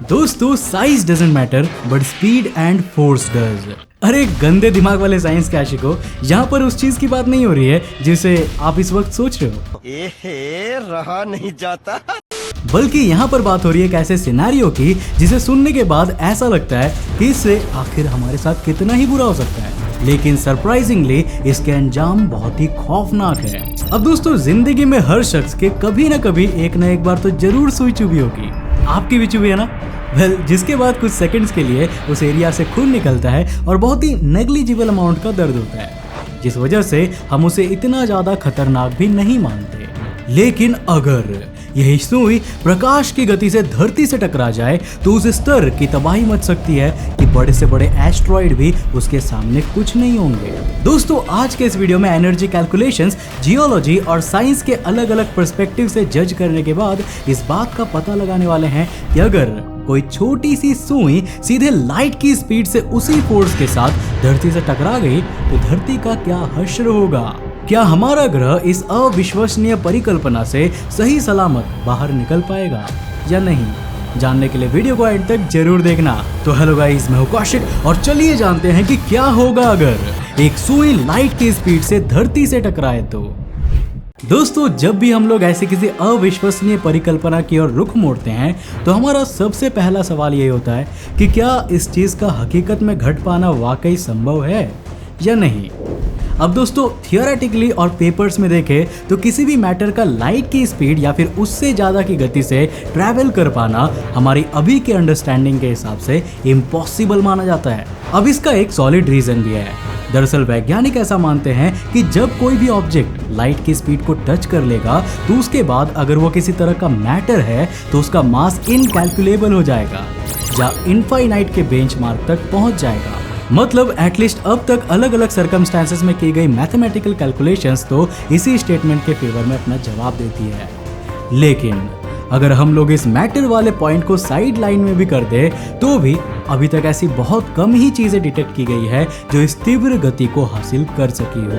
दोस्तों size doesn't matter but speed and force does. अरे गंदे दिमाग वाले साइंस के आशिकों, यहाँ पर उस चीज की बात नहीं हो रही है जिसे आप इस वक्त सोच रहे हो। रहा नहीं जाता, बल्कि यहाँ पर बात हो रही है एक ऐसे सिनेरियो की जिसे सुनने के बाद ऐसा लगता है कि इससे आखिर हमारे साथ कितना ही बुरा हो सकता है, लेकिन सरप्राइजिंगली इसके अंजाम बहुत ही खौफनाक है। अब दोस्तों जिंदगी में हर शख्स के कभी न कभी एक न एक बार तो जरूर सुई चुभी होगी। आपकी भी चुभी है ना? वेल, जिसके बाद कुछ सेकंड्स के लिए उस एरिया से खून निकलता है और बहुत ही नेग्लिजिबल अमाउंट का दर्द होता है, जिस वजह से हम उसे इतना ज्यादा खतरनाक भी नहीं मानते। लेकिन अगर यही सुई प्रकाश की गति से धरती से टकरा जाए तो उस स्तर की तबाही मच सकती है कि बड़े से बड़े एस्ट्रॉइड भी उसके सामने कुछ नहीं होंगे। दोस्तों आज के इस वीडियो में एनर्जी कैलकुलेशंस, जियोलॉजी और साइंस के अलग अलग पर्सपेक्टिव से जज करने के बाद इस बात का पता लगाने वाले हैं कि अगर कोई छोटी सी सुई सीधे लाइट की स्पीड से उसी फोर्स के साथ धरती से टकरा गई तो धरती का क्या हश्र होगा। क्या हमारा ग्रह इस अविश्वसनीय परिकल्पना से सही सलामत बाहर निकल पाएगा या नहीं? जानने के लिए वीडियो को एंड तक जरूर देखना। तो हेलो गाइस, मैं हूं कौशिक और चलिए जानते हैं कि क्या होगा अगर एक सुई लाइट की स्पीड से धरती से टकराए तो। दोस्तों जब भी हम लोग ऐसे किसी अविश्वसनीय परिकल्पना की ओर रुख मोड़ते हैं तो हमारा सबसे पहला सवाल यही होता है कि क्या इस चीज का हकीकत में घट पाना वाकई संभव है या नहीं। अब दोस्तों थियोरेटिकली और पेपर्स में देखें तो किसी भी मैटर का लाइट की स्पीड या फिर उससे ज़्यादा की गति से ट्रैवल कर पाना हमारी अभी के अंडरस्टैंडिंग के हिसाब से इम्पॉसिबल माना जाता है। अब इसका एक सॉलिड रीजन भी है। दरअसल वैज्ञानिक ऐसा मानते हैं कि जब कोई भी ऑब्जेक्ट लाइट की स्पीड को टच कर लेगा तो उसके बाद अगर वो किसी तरह का मैटर है तो उसका मास इनकैलकुलेबल हो जाएगा या इनफाइनाइट के बेंचमार्क तक पहुंच जाएगा। मतलब एटलीस्ट अब तक अलग अलग सर्कमस्टेंसेस में की गई मैथमेटिकल कैलकुलेशंस तो इसी स्टेटमेंट के फेवर में अपना जवाब देती है। लेकिन अगर हम लोग इस मैटर वाले पॉइंट को साइड लाइन में भी कर दे तो भी अभी तक ऐसी बहुत कम ही चीजें डिटेक्ट की गई है जो इस तीव्र गति को हासिल कर सकी हो।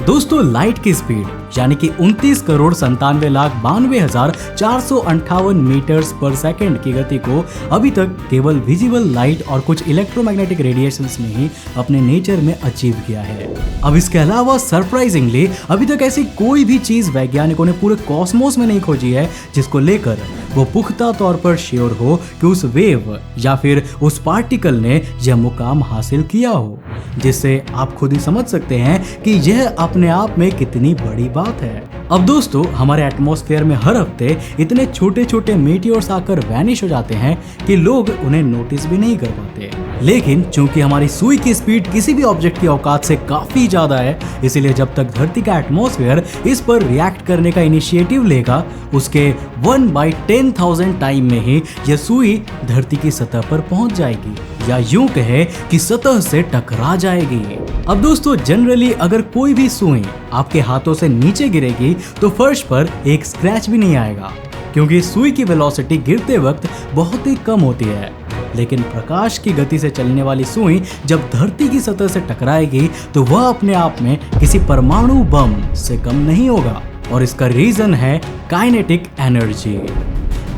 दोस्तों लाइट की स्पीड यानी कि 29,97,92,458 मीटर्स पर सेकंड की गति को अभी तक केवल विजिबल लाइट और कुछ इलेक्ट्रोमैग्नेटिक रेडिएशंस ने ही अपने नेचर में अचीव किया है। अब इसके अलावा सरप्राइजिंगली अभी तक ऐसी कोई भी चीज वैज्ञानिकों ने पूरे कॉस्मोस में नहीं खोजी है जिसको लेकर वो पुख्ता तौर पर श्योर हो कि उस वेव या फिर उस पार्टिकल ने यह मुकाम हासिल किया हो, जिससे आप खुद ही समझ सकते हैं कि यह अपने आप में कितनी बड़ी बात है। अब दोस्तों हमारे एटमॉस्फेयर में हर हफ्ते इतने छोटे छोटे मीटियोर्स आकर वैनिश हो जाते हैं कि लोग उन्हें नोटिस भी नहीं कर पाते। लेकिन चूंकि हमारी सुई की स्पीड किसी भी ऑब्जेक्ट की औकात से काफी ज्यादा है, इसीलिए जब तक धरती का एटमॉस्फेयर इस पर रिएक्ट करने का इनिशिएटिव लेगा उसके 1/10,000 टाइम में ही यह सुई धरती की सतह पर पहुंच जाएगी या यूं कहे कि सतह से टकरा जाएगी। अब दोस्तों जनरली अगर कोई भी सुई आपके हाथों से नीचे गिरेगी तो फर्श पर एक स्क्रैच भी नहीं आएगा, क्योंकि सुई की वेलोसिटी गिरते वक्त बहुत ही कम होती है। लेकिन प्रकाश की गति से चलने वाली सुई जब धरती की सतह से टकराएगी तो वह अपने आप में किसी परमाणु बम से कम नहीं होगा, और इसका रीजन है काइनेटिक एनर्जी।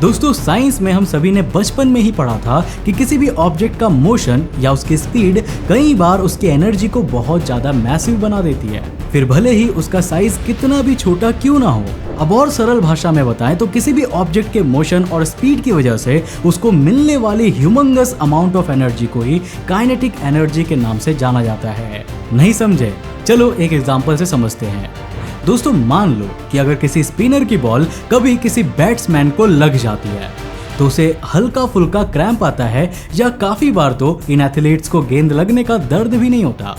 दोस्तों साइंस में हम सभी ने बचपन में ही पढ़ा था कि किसी भी ऑब्जेक्ट का मोशन या उसकी स्पीड कई बार उसकी एनर्जी को बहुत ज्यादा मैसिव बना देती है, फिर भले ही उसका साइज कितना भी छोटा क्यों ना हो। अब और सरल भाषा में बताएं तो किसी भी ऑब्जेक्ट के मोशन और स्पीड की वजह से उसको मिलने वाली ह्यूमंगस अमाउंट ऑफ एनर्जी को ही काइनेटिक एनर्जी के नाम से जाना जाता है। नहीं समझे? चलो एक एग्जांपल से समझते हैं। दोस्तों मान लो कि अगर किसी स्पिनर की बॉल कभी किसी बैट्समैन को लग जाती है तो उसे हल्का फुल्का क्रैम्प आता है, या काफी बार तो इन एथलीट्स को गेंद लगने का दर्द भी नहीं होता।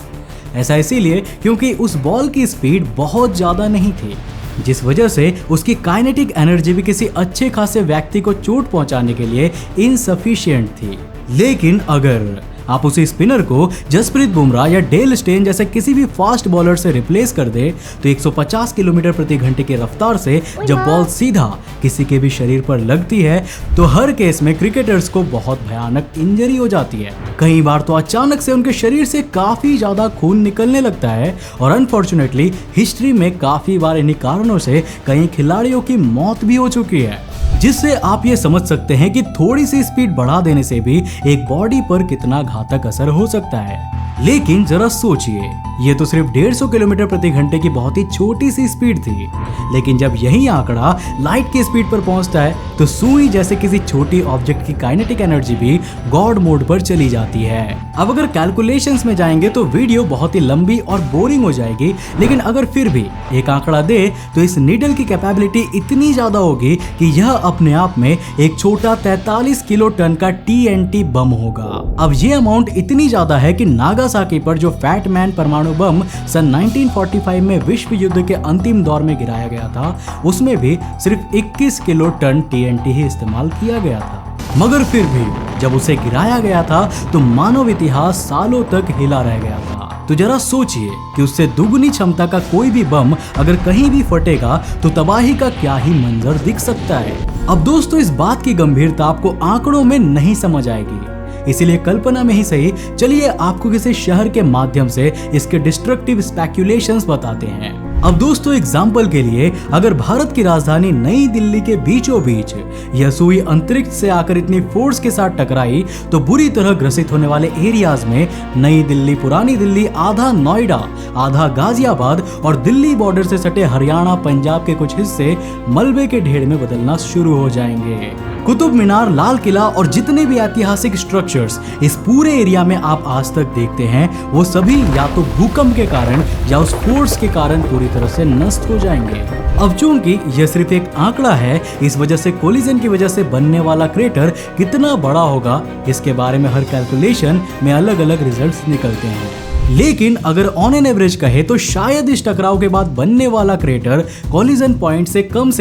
ऐसा इसीलिए क्योंकि उस बॉल की स्पीड बहुत ज्यादा नहीं थी, जिस वजह से उसकी काइनेटिक एनर्जी भी किसी अच्छे खासे व्यक्ति को चोट पहुंचाने के लिए इनसफिशिएंट थी। लेकिन अगर आप उसी स्पिनर को जसप्रीत बुमराह या डेल स्टेन जैसे किसी भी फास्ट बॉलर से रिप्लेस कर दे तो 150 किलोमीटर प्रति घंटे की रफ्तार से जब बॉल सीधा किसी के भी शरीर पर लगती है तो हर केस में क्रिकेटर्स को बहुत भयानक इंजरी हो जाती है। कई बार तो अचानक से उनके शरीर से काफी ज्यादा खून निकलने लगता है, और अनफॉर्चुनेटली हिस्ट्री में काफी बार इन्हीं कारणों से कई खिलाड़ियों की मौत भी हो चुकी है। जिससे आप ये समझ सकते हैं कि थोड़ी सी स्पीड बढ़ा देने से भी एक बॉडी पर कितना घातक असर हो सकता है। लेकिन जरा सोचिए, ये तो सिर्फ 150 किलोमीटर प्रति घंटे की बहुत ही छोटी सी स्पीड थी, लेकिन जब यही आंकड़ा लाइट की स्पीड पर पहुंचता है तो सुई जैसे किसी छोटी ऑब्जेक्ट की काइनेटिक एनर्जी भी गॉड मोड पर चली जाती है। अब अगर कैलकुलेशंस में जाएंगे तो वीडियो बहुत ही लंबी और बोरिंग हो जाएगी, लेकिन अगर फिर भी एक आंकड़ा दे तो इस नीडल की कैपेबिलिटी इतनी ज्यादा होगी कि यह अपने आप में एक छोटा 43 किलो टन का TNT बम होगा। अब ये अमाउंट इतनी ज्यादा है कि नागासाकी पर जो फैट मैन परमाणु बम सन 1945 में विश्व युद्ध के अंतिम दौर में गिराया गया था, उसमें भी सिर्फ 21 किलो टन TNT ही इस्तेमाल किया गया था। मगर फिर भी जब उसे गिराया गया था तो मानव इतिहास सालों तक हिला रह गया था। तो जरा सोचिए कि उससे दुगनी क्षमता का कोई भी बम अगर कहीं भी फटेगा तो तबाही का क्या ही मंजर दिख सकता है। अब दोस्तों, इस बात की गंभीरता आपको आंकड़ों में नहीं समझ आएगी, इसीलिए कल्पना में ही सही चलिए आपको किसी शहर के माध्यम से इसके डिस्ट्रक्टिव स्पेक्यूलेशंस बताते हैं। अब दोस्तों, एग्जाम्पल के लिए अगर भारत की राजधानी नई दिल्ली के बीचों बीच यह सुई अंतरिक्ष से आकर इतनी फोर्स के साथ टकराई तो बुरी तरह ग्रसित होने वाले एरियाज में नई दिल्ली, पुरानी दिल्ली, आधा नोएडा, आधा गाजियाबाद और दिल्ली बॉर्डर से सटे हरियाणा, पंजाब के कुछ हिस्से मलबे के ढेर में बदलना शुरू हो जाएंगे। कुतुब मीनार, लाल किला और जितने भी ऐतिहासिक स्ट्रक्चर्स इस पूरे एरिया में आप आज तक देखते हैं वो सभी या तो भूकंप के कारण या उस फोर्स के कारण पूरी तरह से नष्ट हो जाएंगे। अब चूंकि यह सिर्फ एक आंकड़ा है, इस वजह से कोलिजन की वजह से बनने वाला क्रेटर कितना बड़ा होगा इसके बारे में हर कैलकुलेशन में अलग अलग रिजल्ट्स निकलते हैं। लेकिन अगर ऑन एन एवरेज कहे तो शायद इस टकराव के बाद बनने वाला क्रेटर कोलिजन पॉइंट से कम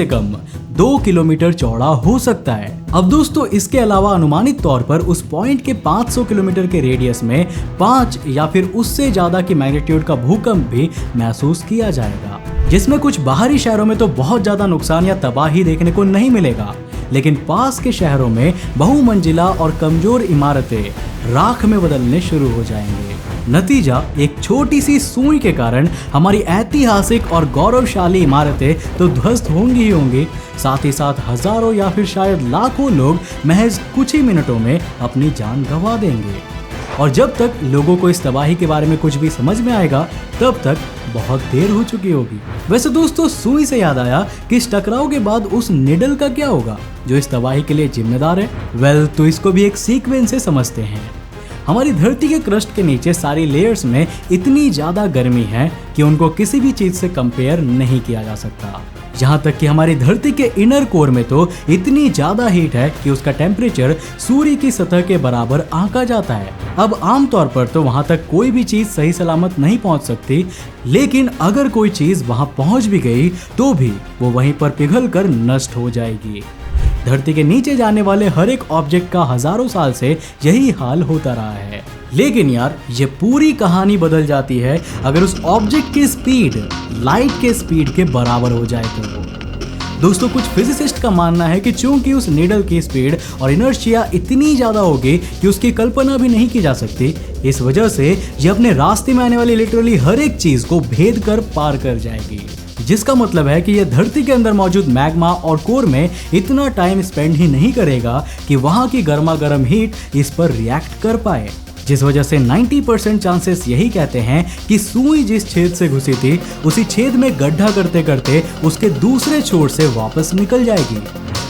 2 किलोमीटर चौड़ा हो सकता है। अब दोस्तों, इसके अलावा अनुमानित तौर पर उस पॉइंट के 500 किलोमीटर के रेडियस में 5 या फिर उससे ज्यादा की मैग्नीट्यूड का भूकंप भी महसूस किया जाएगा, जिसमें कुछ बाहरी शहरों में तो बहुत ज्यादा नुकसान या तबाही देखने को नहीं मिलेगा, लेकिन पास के शहरों में बहुमंजिला और कमजोर इमारतें राख में बदलने शुरू हो जाएंगे। नतीजा, एक छोटी सी सुई के कारण हमारी ऐतिहासिक और गौरवशाली इमारतें तो ध्वस्त होंगी ही होंगी, साथ ही साथ हजारों या फिर शायद लाखों लोग महज कुछ ही मिनटों में अपनी जान गंवा देंगे। और जब तक लोगों को इस तबाही के बारे में कुछ भी समझ में आएगा तब तक बहुत देर हो चुकी होगी। वैसे दोस्तों, सुई से याद आया कि इस टकराव के बाद उस निडल का क्या होगा जो इस तबाही के लिए जिम्मेदार है। वेल, तो इसको भी एक सीक्वेंस से समझते हैं। हमारी धरती के क्रस्ट के नीचे सारी लेयर्स में इतनी ज्यादा गर्मी है कि उनको किसी भी चीज से कंपेयर नहीं किया जा सकता। यहाँ तक कि हमारी धरती के इनर कोर में तो इतनी ज्यादा हीट है कि उसका टेम्परेचर सूर्य की सतह के बराबर आंका जाता है। अब आमतौर पर तो वहां तक कोई भी चीज सही सलामत नहीं पहुंच सकती, लेकिन अगर कोई चीज वहां पहुंच भी गई तो भी वो वहीं पर पिघल कर नष्ट हो जाएगी। धरती के नीचे जाने वाले हर एक ऑब्जेक्ट का हजारों साल से यही हाल होता रहा है। लेकिन यार, ये पूरी कहानी बदल जाती है अगर उस ऑब्जेक्ट की स्पीड लाइट के स्पीड के बराबर हो जाए तो। दोस्तों, कुछ फिजिसिस्ट का मानना है कि चूंकि उस नीडल की स्पीड और इनर्शिया इतनी ज्यादा होगी कि उसकी कल्पना भी नहीं की जा सकती, इस वजह से ये अपने रास्ते में आने वाली लिटरली हर एक चीज को भेद कर पार कर जाएगी, जिसका मतलब है कि यह धरती के अंदर मौजूद मैग्मा और कोर में इतना टाइम स्पेंड ही नहीं करेगा कि वहां की गर्मा गर्म हीट इस पर रिएक्ट कर पाए, जिस वजह से 90% चांसेस यही कहते हैं कि सुई जिस छेद से घुसी थी उसी छेद में गड्ढा करते करते उसके दूसरे छोर से वापस निकल जाएगी,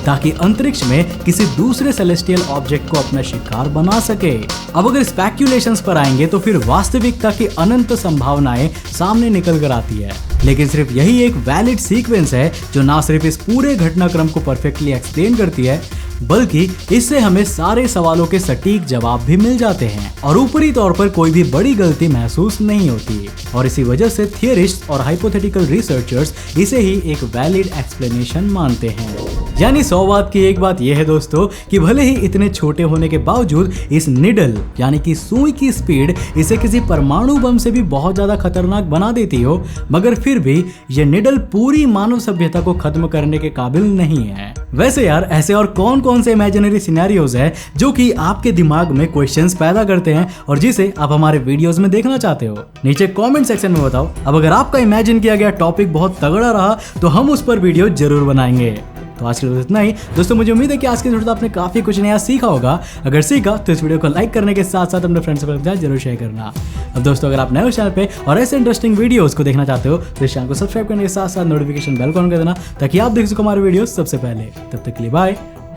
ताकि अंतरिक्ष में किसी दूसरे सेलेस्टियल ऑब्जेक्ट को अपना शिकार बना सके। अब अगर स्पेक्यूलेशंस पर आएंगे तो फिर वास्तविकता की अनंत संभावनाएं सामने निकल कर आती है, लेकिन सिर्फ यही एक वैलिड सीक्वेंस है जो ना सिर्फ इस पूरे घटनाक्रम को परफेक्टली एक्सप्लेन करती है, बल्कि इससे हमें सारे सवालों के सटीक जवाब भी मिल जाते हैं और ऊपरी तौर पर कोई भी बड़ी गलती महसूस नहीं होती। और इसी वजह से थियरिस्ट्स और हाइपोथेटिकल रिसर्चर्स इसे ही एक वैलिड एक्सप्लेनेशन मानते हैं। यानी 100 बात की एक बात यह है दोस्तों कि भले ही इतने छोटे होने के बावजूद इस निडल यानी कि सुई की स्पीड इसे किसी परमाणु बम से भी बहुत ज्यादा खतरनाक बना देती हो, मगर फिर भी ये निडल पूरी मानव सभ्यता को खत्म करने के काबिल नहीं है। वैसे यार, ऐसे और कौन कौन से इमेजिनरी सिनेरियोज है जो कि आपके दिमाग में क्वेश्चंस पैदा करते हैं और जिसे आप हमारे वीडियोस में देखना चाहते हो, नीचे कमेंट सेक्शन में बताओ। अब अगर आपका इमेजिन किया गया टॉपिक बहुत तगड़ा रहा तो हम उस पर वीडियो जरूर बनाएंगे। तो आज के लिए इतना ही दोस्तों। मुझे उम्मीद है कि आज के वीडियो आपने काफी कुछ नया सीखा होगा। अगर सीखा तो इस वीडियो को लाइक करने के साथ साथ अपने फ्रेंड्स के साथ जरूर शेयर करना। अब दोस्तों अगर आप नए हो चैनल पे और ऐसे इंटरेस्टिंग वीडियोस को देखना चाहते हो तो इस चैनल को सब्सक्राइब करने के साथ साथ नोटिफिकेशन बेल को ऑन कर देना ताकि आप देख सको हमारे वीडियो सबसे पहले। तब तक के लिए बाय,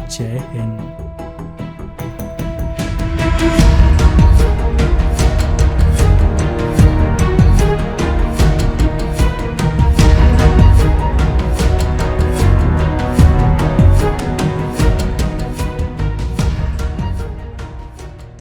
जय हिंद।